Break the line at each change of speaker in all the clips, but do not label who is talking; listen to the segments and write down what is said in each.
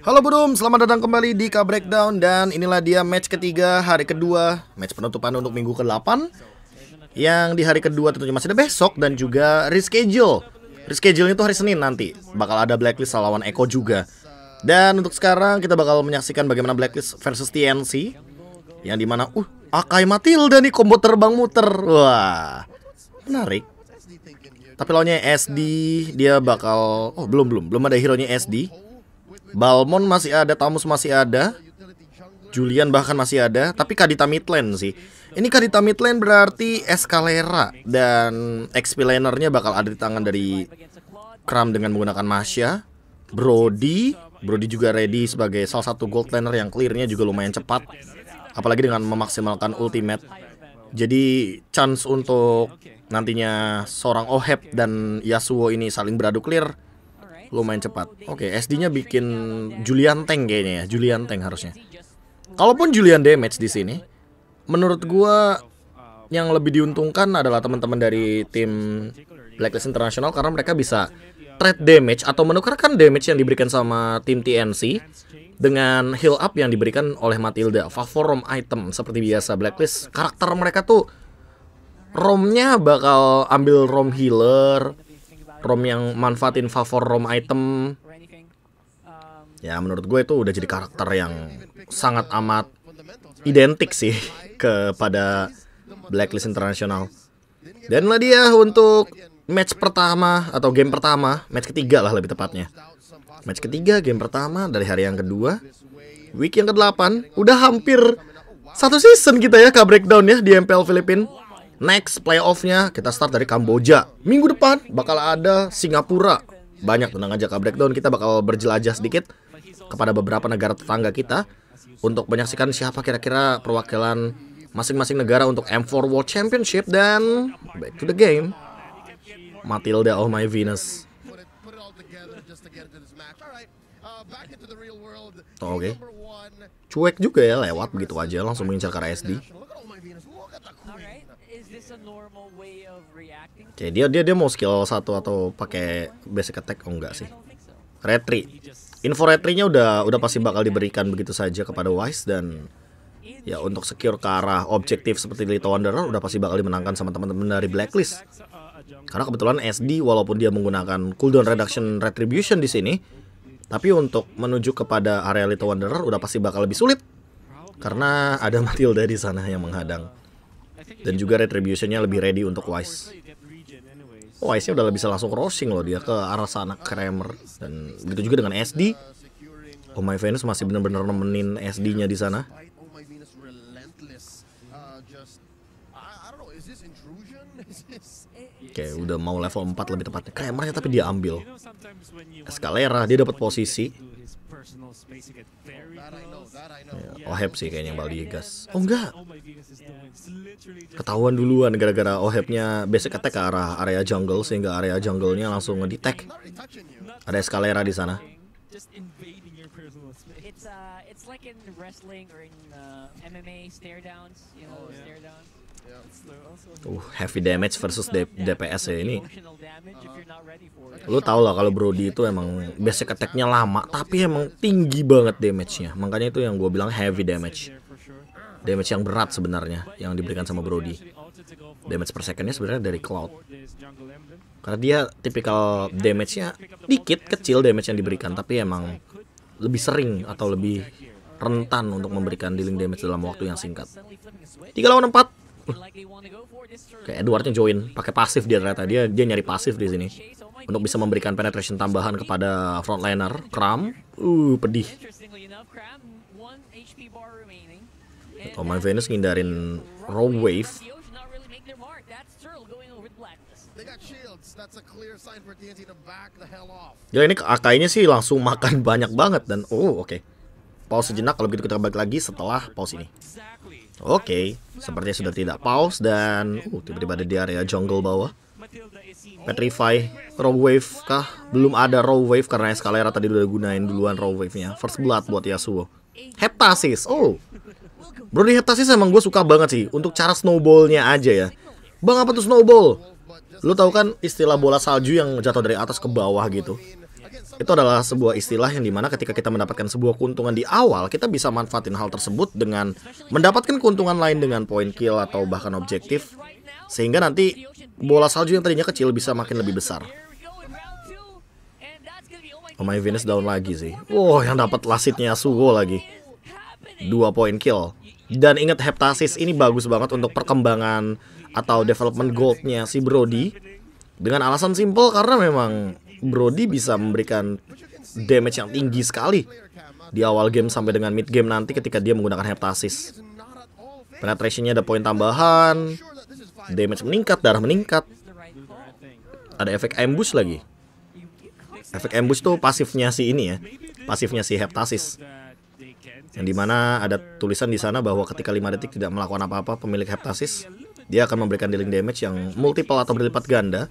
Halo Budum, selamat datang kembali di K-Breakdown. Dan inilah dia match ketiga, hari kedua, match penutupan untuk minggu ke-8. Yang di hari kedua tentunya masih ada besok dan juga reschedule. Reschedule itu hari Senin nanti. Bakal ada Blacklist lawan Eko juga. Dan untuk sekarang kita bakal menyaksikan bagaimana Blacklist versus TNC. Yang dimana, Akai Matilda nih combo terbang muter. Wah, menarik. Tapi lawannya SD, dia bakal... belum ada hero-nya SD. Balmon masih ada, Tamus masih ada, Julian bahkan masih ada. Tapi Kadita midlane sih. Ini Kadita midlane berarti Escalera. Dan XP lanernya bakal ada di tangan dari Kram dengan menggunakan Masya. Brody juga ready sebagai salah satu gold laner yang clearnya juga lumayan cepat. Apalagi dengan memaksimalkan ultimate. Jadi chance untuk nantinya seorang Oheb dan Yasuo ini saling beradu clear lumayan cepat. Oke, SD-nya bikin Julian tank kayaknya ya. Julian tank harusnya. Kalaupun Julian damage di sini, menurut gua yang lebih diuntungkan adalah teman-teman dari tim Blacklist International karena mereka bisa trade damage atau menukarkan damage yang diberikan sama tim TNC dengan heal up yang diberikan oleh Matilda. Favor rom item seperti biasa Blacklist. Karakter mereka tuh romnya bakal ambil rom healer, rom yang manfaatin favor rom item. Ya menurut gue itu udah jadi karakter yang sangat amat identik sih kepada Blacklist International. Dan lah dia untuk match pertama atau game pertama, match ketiga lah lebih tepatnya. Match ketiga, game pertama dari hari yang kedua, week yang ke-8. Udah hampir satu season kita ya K-Breakdown ya di MPL Filipina. Next playoff-nya kita start dari Kamboja. Minggu depan bakal ada Singapura. Banyak, tenang aja K-Breakdown, kita bakal berjelajah sedikit kepada beberapa negara tetangga kita untuk menyaksikan siapa kira-kira perwakilan masing-masing negara untuk M4 World Championship. Dan back to the game. Matilda, oh my Venus. Oke. Cuek juga ya, lewat begitu aja langsung mengincar ke arah SD. Oke, dia mau skill 1 atau pakai basic attack? Oh enggak sih. Retry. Info retry-nya udah pasti bakal diberikan begitu saja kepada Wise. Dan ya untuk secure ke arah objektif seperti Little Wanderer udah pasti bakal dimenangkan sama teman-teman dari Blacklist. Karena kebetulan SD walaupun dia menggunakan cooldown reduction retribution di sini, tapi untuk menuju kepada area Little Wanderer udah pasti bakal lebih sulit karena ada Matilda di sana yang menghadang. Dan juga retributionnya lebih ready untuk Wise. Wise-nya udah bisa langsung crossing loh dia ke arah sana Kramer. Dan begitu juga dengan SD. Oh my Venus masih benar-benar nemenin SD-nya di sana. Oke, udah mau level 4 lebih tepatnya. Kramernya tapi dia ambil. Escalera, dia dapat posisi. Ya, Oheb sih kayaknya yang bakal digas. Oh enggak. Ketahuan duluan gara-gara Ohebnya basic attack ke arah area jungle sehingga area jungle-nya langsung ngedetect. Ada Escalera di sana. Heavy damage versus DPS ya ini. Lu tau lah kalau Brody itu emang basic attack-nya lama tapi emang tinggi banget damage-nya. Makanya itu yang gue bilang heavy damage. Damage yang berat sebenarnya yang diberikan sama Brody. Damage per second-nya sebenarnya dari Cloud. Karena dia tipikal damage-nya dikit, kecil damage yang diberikan, tapi emang lebih sering atau lebih rentan untuk memberikan dealing damage dalam waktu yang singkat. 3 lawan 4. Kayak Edwardnya join pakai pasif dia ternyata dia nyari pasif di sini untuk bisa memberikan penetration tambahan kepada frontliner Kram. Pedih. Oh my Venus ngindarin raw wave. Ya ini Akainya sih langsung makan banyak banget dan oke. Pause sejenak kalau begitu kita balik lagi setelah pause ini. Oke, sepertinya sudah tidak pause dan tiba-tiba ada di area jungle bawah. Petrify, raw wave kah? Belum ada raw wave karena Escalera tadi udah gunain duluan raw wave-nya. First blood buat Yasuo. Heptasis, Brody Heptasis emang gue suka banget sih untuk cara snowball-nya aja ya. Bang, apa tuh snowball? Lu tahu kan istilah bola salju yang jatuh dari atas ke bawah gitu? itu adalah sebuah istilah yang dimana ketika kita mendapatkan sebuah keuntungan di awal, kita bisa manfaatin hal tersebut dengan mendapatkan keuntungan lain dengan point kill atau bahkan objektif, sehingga nanti bola salju yang tadinya kecil bisa makin lebih besar. Oh my Venus down lagi sih. Wow, yang dapat lasitnya Yasuo lagi. 2 point kill. Dan ingat, Heptasis ini bagus banget untuk perkembangan atau development goldnya si Brody. Dengan alasan simple karena memang Brody bisa memberikan damage yang tinggi sekali di awal game sampai dengan mid game nanti ketika dia menggunakan Heptasis. Penetrationnya ada poin tambahan, damage meningkat, darah meningkat. Ada efek ambush lagi. Efek ambush tuh pasifnya si ini ya, pasifnya si Heptasis. Yang dimana ada tulisan di sana bahwa ketika 5 detik tidak melakukan apa-apa pemilik Heptasis, dia akan memberikan dealing damage yang multiple atau berlipat ganda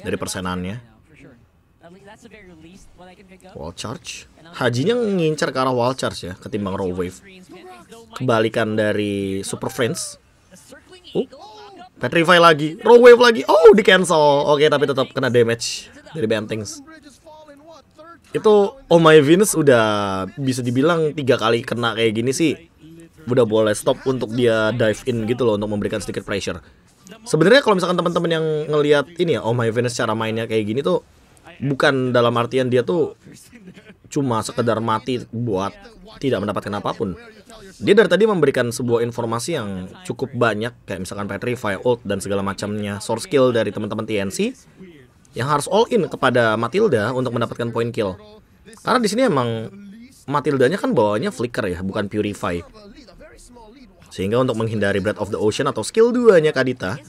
dari persenannya. Wall charge. Hajinya ngincar ke arah wall charge ya, ketimbang raw wave. Kebalikan dari Super Friends. Petrify lagi, raw wave lagi. Oh, di cancel. Oke, tapi tetap kena damage dari Bentings. Itu Oh My Venus udah bisa dibilang 3 kali kena kayak gini sih, udah boleh stop untuk dia dive in gitu loh, untuk memberikan sedikit pressure. Sebenarnya kalau misalkan teman-teman yang ngelihat ini ya, Oh My Venus cara mainnya kayak gini tuh bukan dalam artian dia tuh cuma sekedar mati buat tidak mendapatkan apapun. Dia dari tadi memberikan sebuah informasi yang cukup banyak, kayak misalkan Petrify, ult, dan segala macamnya, source skill dari teman-teman TNC yang harus all in kepada Matilda untuk mendapatkan point kill. Karena di sini emang Matildanya kan bawanya flicker ya, bukan purify. Sehingga untuk menghindari Breath of the Ocean atau skill 2-nya Kadita,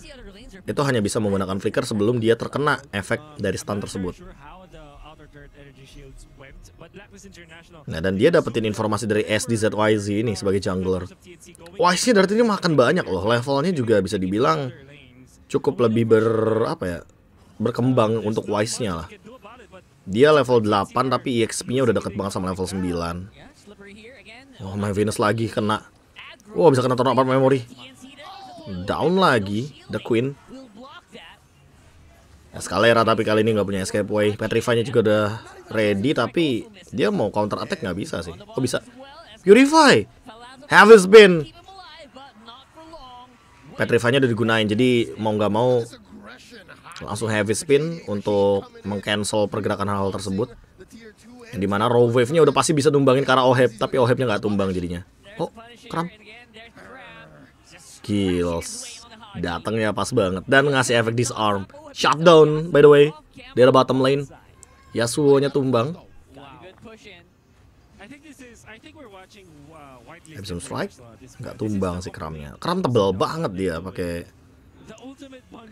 itu hanya bisa menggunakan flicker sebelum dia terkena efek dari stun tersebut. Nah, dan dia dapetin informasi dari SDZYZ ini sebagai jungler. Wise-nya dari ini makan banyak loh, levelnya juga bisa dibilang cukup lebih berkembang untuk Wise-nya lah. Dia level 8 tapi EXP-nya udah deket banget sama level 9. Oh my Venus lagi kena. Wow, bisa kena turn apart memory. Down lagi, The Queen. Escalera tapi kali ini nggak punya escape way. Petrify-nya juga udah ready, tapi dia mau counter attack nggak bisa sih. Oh bisa. Purify. Have been. Petrify-nya udah digunain, jadi mau nggak mau langsung heavy spin untuk mengcancel pergerakan hal tersebut. Yang dimana raw wave-nya udah pasti bisa numbangin ke arah Oheb, tapi Oheb-nya nggak tumbang jadinya. Oh, kram. Kills. Datangnya pas banget dan ngasih efek disarm. Shutdown by the way. Dari bottom lane. Yasuo-nya tumbang. Absent strike. Nggak tumbang sih kramnya. Kram tebel banget dia pakai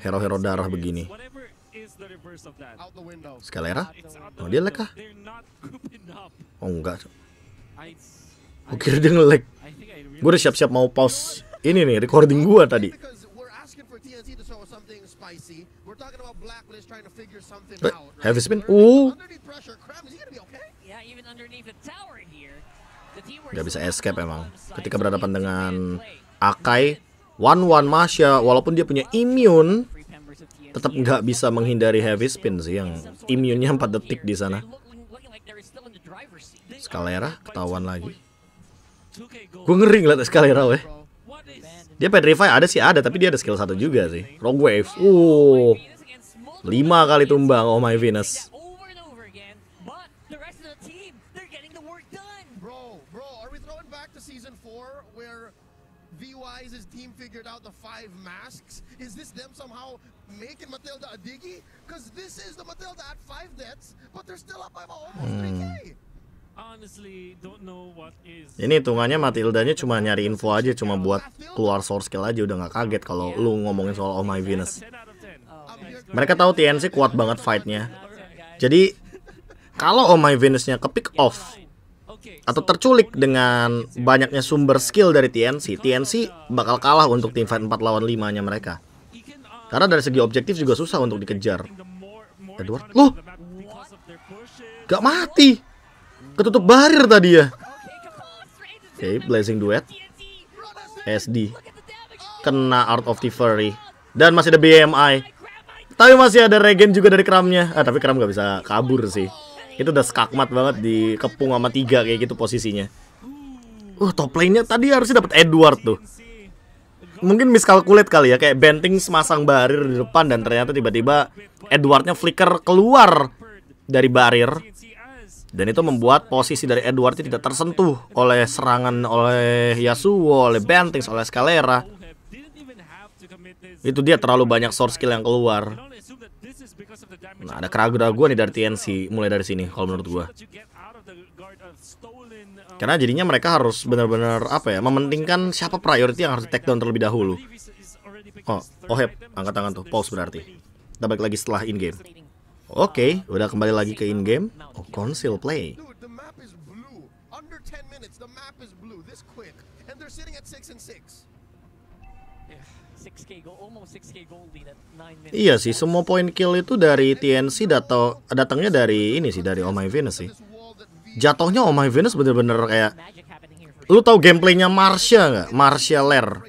hero-hero darah begini. Escalera? Oh dia lag kah? Oh enggak. Gue kira dia nge-lag. Gue udah siap-siap mau pause ini nih, recording gue tadi. Heavy spin. Gak bisa escape emang. Ketika berhadapan dengan Akai, 1-1 Masya, walaupun dia punya immune, tetap nggak bisa menghindari heavy spin sih, yang immune-nya 4 detik di sana. Escalera ketahuan lagi. Gue ngeri ngeliat Escalera weh. Dia Petrify ada sih, ada, tapi dia ada skill 1 juga sih. Rogue Wave. 5 kali tumbang Oh My Venus.
VY's team figured out the 5 masks. Is this them somehow making Matilda a diggy? Because this is the Matilda at 5 deaths, but they're still up by almost 3K.
Honestly, don't know what is.
Ini hitungannya Matildanya cuma nyari info aja, cuma buat keluar source skill aja, udah nggak kaget kalau lu ngomongin soal Oh My Venus. Mereka tahu TNC kuat banget fightnya. Jadi kalau Oh My Venusnya ke pick off atau terculik dengan banyaknya sumber skill dari TNC bakal kalah untuk tim fight 4 lawan 5-nya mereka. Karena dari segi objektif juga susah untuk dikejar. Edward, loh, gak mati, ketutup barir tadi ya. Oke, Blazing Duet, SD, kena Art of Thievery, dan masih ada BMI. Tapi masih ada regen juga dari Kramnya. Tapi Kram gak bisa kabur sih. Itu udah skakmat banget dikepung sama 3 kayak gitu posisinya. Top lane-nya tadi harusnya dapat Edward tuh. Mungkin miskalkulate kali ya, kayak Banting masang barir di depan dan ternyata tiba-tiba Edwardnya flicker keluar dari barir. Dan itu membuat posisi dari Edwardnya tidak tersentuh oleh serangan oleh Yasuo, oleh Banting, oleh Scalera. Itu dia terlalu banyak source skill yang keluar. Nah, ada keraguan-keraguan nih dari TNC mulai dari sini kalau menurut gua. Karena jadinya mereka harus benar-benar mementingkan siapa priority yang harus take down terlebih dahulu. Oheb, angkat tangan tuh, pause berarti. Kita balik lagi setelah in game. Oke, udah kembali lagi ke in game. Conceal play.
Dude, the map is blue. Under 10 minutes, the map is blue this quick. And they're sitting at 6 and 6.
6K goal, almost 6K goal lead at 9 minutes.
Iya sih, semua point kill itu dari TNC datangnya dari ini sih, dari Oh My Venus sih. Jatuhnya Oh My Venus bener-bener kayak,
Magic happening here for
lu tahu gameplaynya Marcia nggak? Marcia Lair.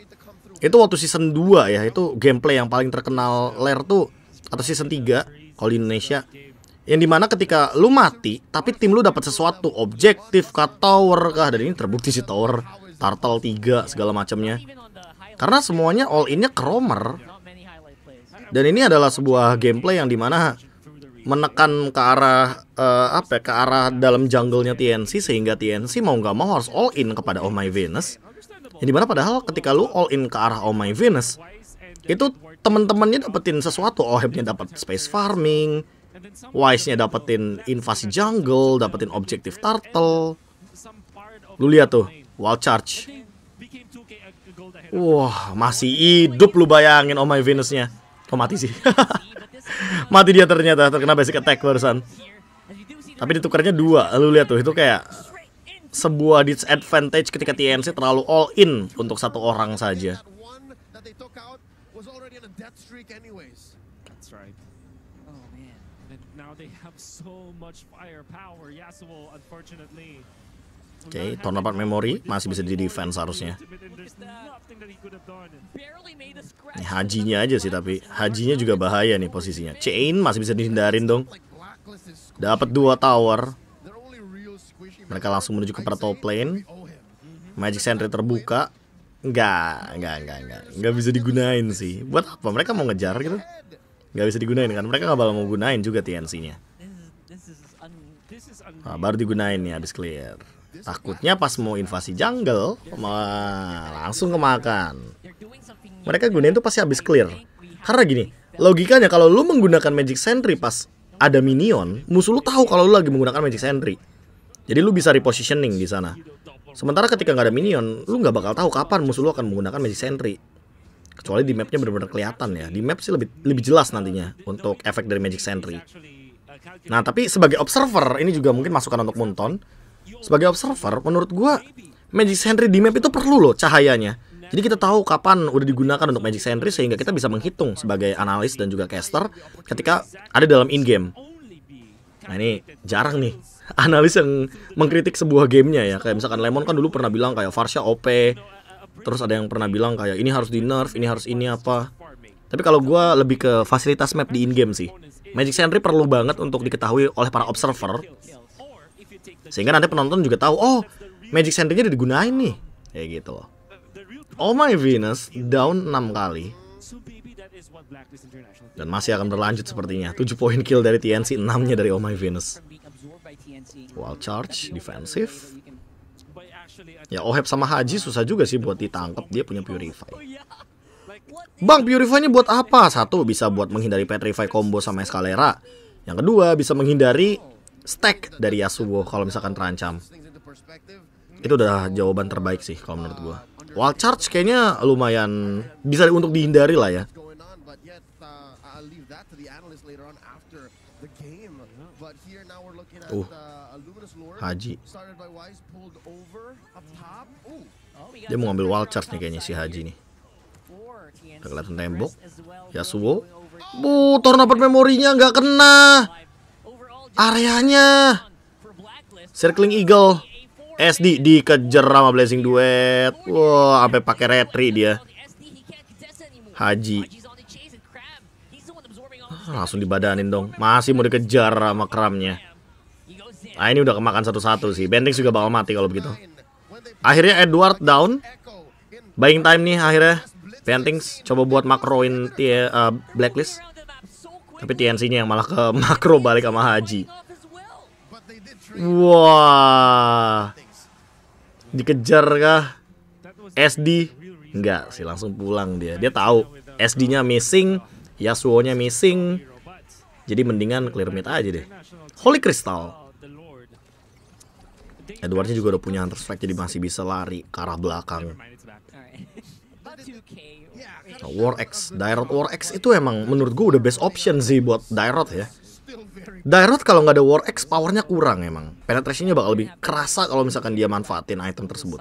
Itu waktu season 2 ya, itu gameplay yang paling terkenal Lair tuh, atau season 3 kalau di Indonesia. Yang dimana ketika lu mati, tapi tim lu dapat sesuatu, objektif kah, tower kah, dan ini terbukti sih tower, turtle 3 segala macamnya.
even on the highlight,
Karena semuanya all in-nya ke roamer.
not many highlight plays.
Dan ini adalah sebuah gameplay yang dimana menekan ke arah ke arah dalam jungle-nya TNC, sehingga TNC mau nggak mau harus all in kepada Oh My Venus. Yang dimana padahal ketika lu all in ke arah Oh My Venus, itu temen-temennya dapetin sesuatu. Ohebnya dapat space farming, Wise-nya dapetin invasi jungle, dapetin objektif turtle. Lu lihat tuh, wall charge. Wah, masih hidup lu bayangin Oh My Venus-nya. Mati sih. Mati dia ternyata, terkena basic attack barusan. Tapi ditukarnya 2. Lu lihat tuh, itu kayak sebuah disadvantage ketika TNC terlalu all in untuk satu orang saja.
That one that they took out was already on a death streak anyways.
That's right.
Oh man.
And now they have so much firepower. Yasuo, unfortunately.
Oke, Tornado Memory masih bisa di defense harusnya.
There's nothing that he could have done.
Barely made a scratch.
Ini Hajinya aja sih, tapi Hajinya juga bahaya nih posisinya. Chain masih bisa dihindarin dong.
Like Blacklist is
Dapat 2 tower.
they're only real squishy.
Mereka langsung menuju ke top lane.
Oh him.
Magic Sentry terbuka. Enggak bisa digunain sih. Buat apa? Mereka mau ngejar gitu? Nggak bisa digunain kan? Mereka nggak bakal mau gunain juga TNC-nya.
This is
Nah, baru digunain nih habis clear. Takutnya pas mau invasi jungle, langsung kemakan. Mereka gunain tuh pasti habis clear. Karena gini, logikanya kalau lu menggunakan Magic Sentry pas ada minion, musuh lu tahu kalau lu lagi menggunakan Magic Sentry. Jadi lu bisa repositioning di sana. Sementara ketika nggak ada minion, lu nggak bakal tahu kapan musuh lu akan menggunakan Magic Sentry. Kecuali di mapnya benar-benar kelihatan ya. Di map sih lebih jelas nantinya untuk efek dari Magic Sentry. Nah, tapi sebagai observer, ini juga mungkin masukan untuk Munton. Sebagai observer, menurut gua Magic Sentry di map itu perlu loh cahayanya. Jadi kita tahu kapan udah digunakan untuk Magic Sentry, sehingga kita bisa menghitung sebagai analis dan juga caster ketika ada dalam in-game. Nah, ini jarang nih analis yang mengkritik sebuah gamenya ya. Kayak misalkan Lemon kan dulu pernah bilang kayak Varsha OP. Terus ada yang pernah bilang kayak ini harus di nerf, ini harus ini apa. Tapi kalau gua lebih ke fasilitas map di in-game sih. Magic Sentry perlu banget untuk diketahui oleh para observer, sehingga nanti penonton juga tahu, oh, Magic Sentry-nya udah digunain nih. Kayak gitu loh. Oh My Venus down 6 kali. Dan masih akan berlanjut sepertinya. 7 poin kill dari TNC, 6-nya dari Oh My Venus. Wall charge, defensif. Ya, Oheb sama Haji susah juga sih buat ditangkap. Dia punya Purify. Bang, Purify-nya buat apa? Satu, bisa buat menghindari Petrify combo sama Scalera. Yang kedua, bisa menghindari stack dari Yasuo kalau misalkan terancam. Itu udah jawaban terbaik sih kalau menurut gua. Wall charge kayaknya lumayan bisa untuk dihindari lah ya. Haji. Dia mau ngambil wall charge nih kayaknya si Haji nih. Udah kelihatan tembok. Yasuo. Tornado memorinya nggak kena. Areanya. Circling Eagle. SD dikejar sama Blazing Duet. Wah, sampai pakai retri dia. Haji. Langsung dibadanin dong. Masih mau dikejar sama Kramnya. Ah, ini udah kemakan satu-satu sih. Bentings juga bakal mati kalau begitu. Akhirnya Edward down. Buying time nih akhirnya. Bentings coba buat makroin Blacklist. Tapi TNC-nya yang malah ke makro balik sama Haji. Wah. Dikejar kah? SD? Enggak sih, langsung pulang dia. Dia tahu SD-nya missing, Yasuo-nya missing. Jadi mendingan clear mid aja deh. Holy Crystal. Edwardnya juga udah punya Hunter Strike, jadi masih bisa lari ke arah belakang. War X, Dairot War X itu emang menurut gue udah best option sih buat Dairot ya. Dairot kalau nggak ada War X powernya kurang emang. Penetrationnya bakal lebih kerasa kalau misalkan dia manfaatin item tersebut.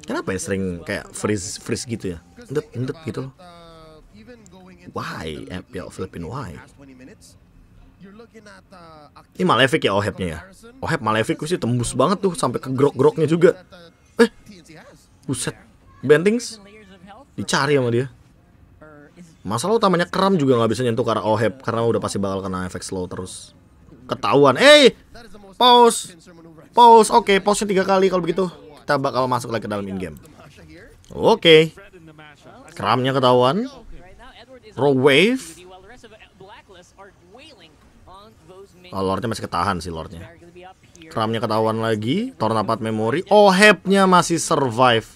Kenapa ya sering kayak freeze gitu ya? Endet gitu loh. Why? Ya Philippine why? Ini Malefic ya Ohebnya ya. Oheb Malefic sih tembus banget tuh sampai ke grok-groknya juga. Buset. Bentings dicari sama dia. Masalah utamanya Kram juga nggak bisa nyentuh ke arah Oheb karena udah pasti bakal kena efek slow terus. Ketahuan. Pause. Oke, pause-nya 3 kali kalau begitu. Kita bakal masuk lagi ke dalam in-game. Oke. Kramnya ketahuan. Raw wave. Lordnya masih ketahan sih Lordnya. Kramnya ketahuan lagi. Tornapad Memory. Ohebnya masih survive.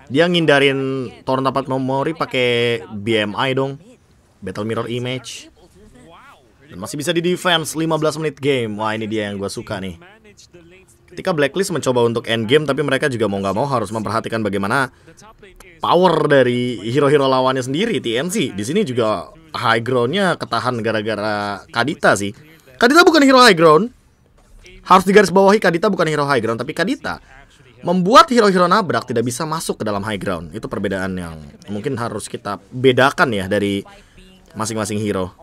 Dia ngindarin Tornapad Memory pakai BMI dong. Battle Mirror Image. Dan masih bisa di defense 15 menit game. Wah, ini dia yang gue suka nih. Ketika Blacklist mencoba untuk end game, tapi mereka juga mau nggak mau harus memperhatikan bagaimana power dari hero-hero lawannya sendiri. TNC di sini juga high groundnya ketahan gara-gara Kadita sih. Kadita bukan hero high ground. Harus digarisbawahi, Kadita bukan hero high ground, tapi Kadita membuat hero-hero nabrak tidak bisa masuk ke dalam high ground. Itu perbedaan yang mungkin harus kita bedakan ya dari masing-masing hero.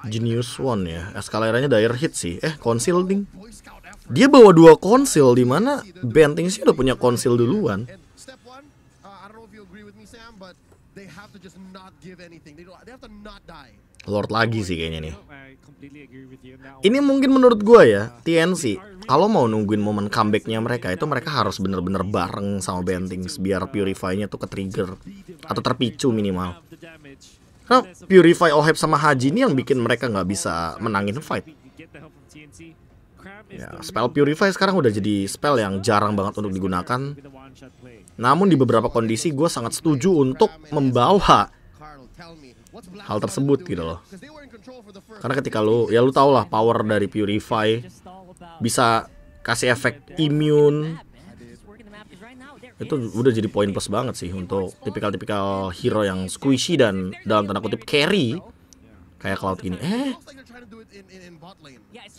Genius One ya, eskaleranya dire hit sih. Concealing. Dia bawa 2 konsil di mana Bentings udah punya konsil duluan. Lord lagi sih kayaknya nih. Ini mungkin menurut gua ya, TNC kalau mau nungguin momen comebacknya mereka, itu mereka harus bener-bener bareng sama Bentings biar Purify-nya tuh ke-trigger atau terpicu minimal. Karena Purify Oheb sama Haji ini yang bikin mereka nggak bisa menangin fight. Ya, spell Purify sekarang udah jadi spell yang jarang banget untuk digunakan. Namun di beberapa kondisi gue sangat setuju untuk membawa hal tersebut gitu loh. Karena ketika lu tau lah power dari Purify bisa kasih efek immune. Itu udah jadi poin plus banget sih untuk tipikal-tipikal hero yang squishy dan dalam tanda kutip carry kayak Cloud gini.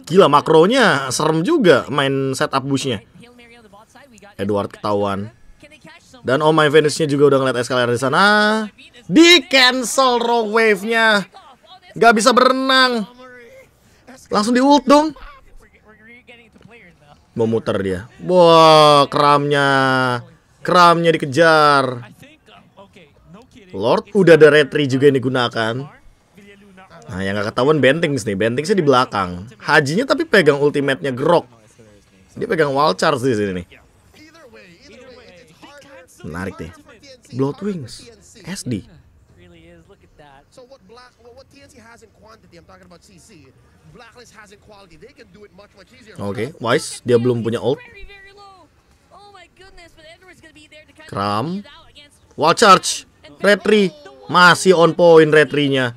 Gila, makronya serem juga main setup bushnya. Edward ketahuan. Dan Oh My Venus-nya juga udah ngeliat Escalator di sana. Di cancel raw wave-nya. Gak bisa berenang. Langsung di ult dong. Mau muter dia. Wah, Kramnya dikejar. Lord udah ada retry juga yang digunakan. Nah, yang gak ketahuan Bentings nih. Bentingsnya di belakang. Hajinya tapi pegang ultimate-nya Grok. Dia pegang Wild Charge di sini nih. Menarik deh. Blood Wings SD. Oke, Wise dia belum punya ult. Kram. Wild Charge. Retry. Masih on point retry-nya.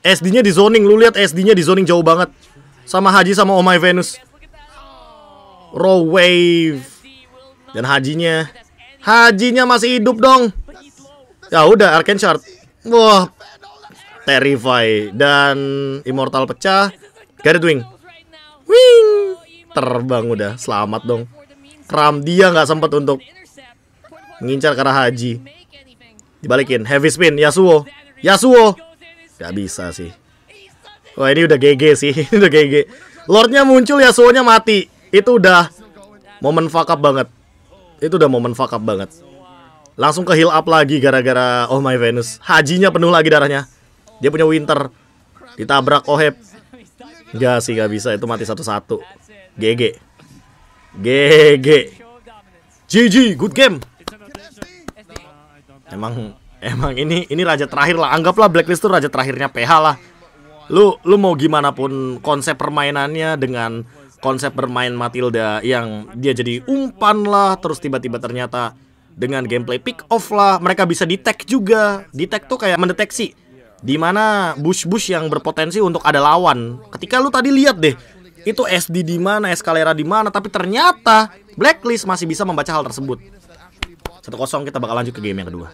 SD-nya di zoning. Lu lihat SD-nya di zoning jauh banget. Sama Haji sama Oh My Venus. Raw wave. Dan Hajinya masih hidup dong. Ya udah, Arcane Shard. Wah, Terrify dan Immortal pecah. Garret Wing. Wing. Terbang udah, selamat dong. Kram dia nggak sempat untuk ngincar ke arah Haji. Dibalikin, heavy spin, Yasuo. Gak bisa sih. Wah ini udah GG sih. Ini udah GG. Lordnya muncul, Yasuo-nya mati. Itu udah momen fuck up banget. Langsung ke heal up lagi gara-gara Oh My Venus. Hajinya penuh lagi darahnya. Dia punya Winter. Ditabrak Oheb. Gak sih, gak bisa. Itu mati satu-satu. GG. GG, good game. Emang ini raja terakhir lah. Anggaplah Blacklist tuh raja terakhirnya PH lah. Lu mau gimana pun konsep permainannya dengan konsep bermain Matilda yang dia jadi umpan lah, terus tiba-tiba ternyata dengan gameplay pick off lah, mereka bisa detect juga. Detect tuh kayak mendeteksi di mana bush-bush yang berpotensi untuk ada lawan. Ketika lu tadi lihat deh, itu SD di mana, Escalera di mana, tapi ternyata Blacklist masih bisa membaca hal tersebut. 1-0 kita bakal lanjut ke game yang kedua.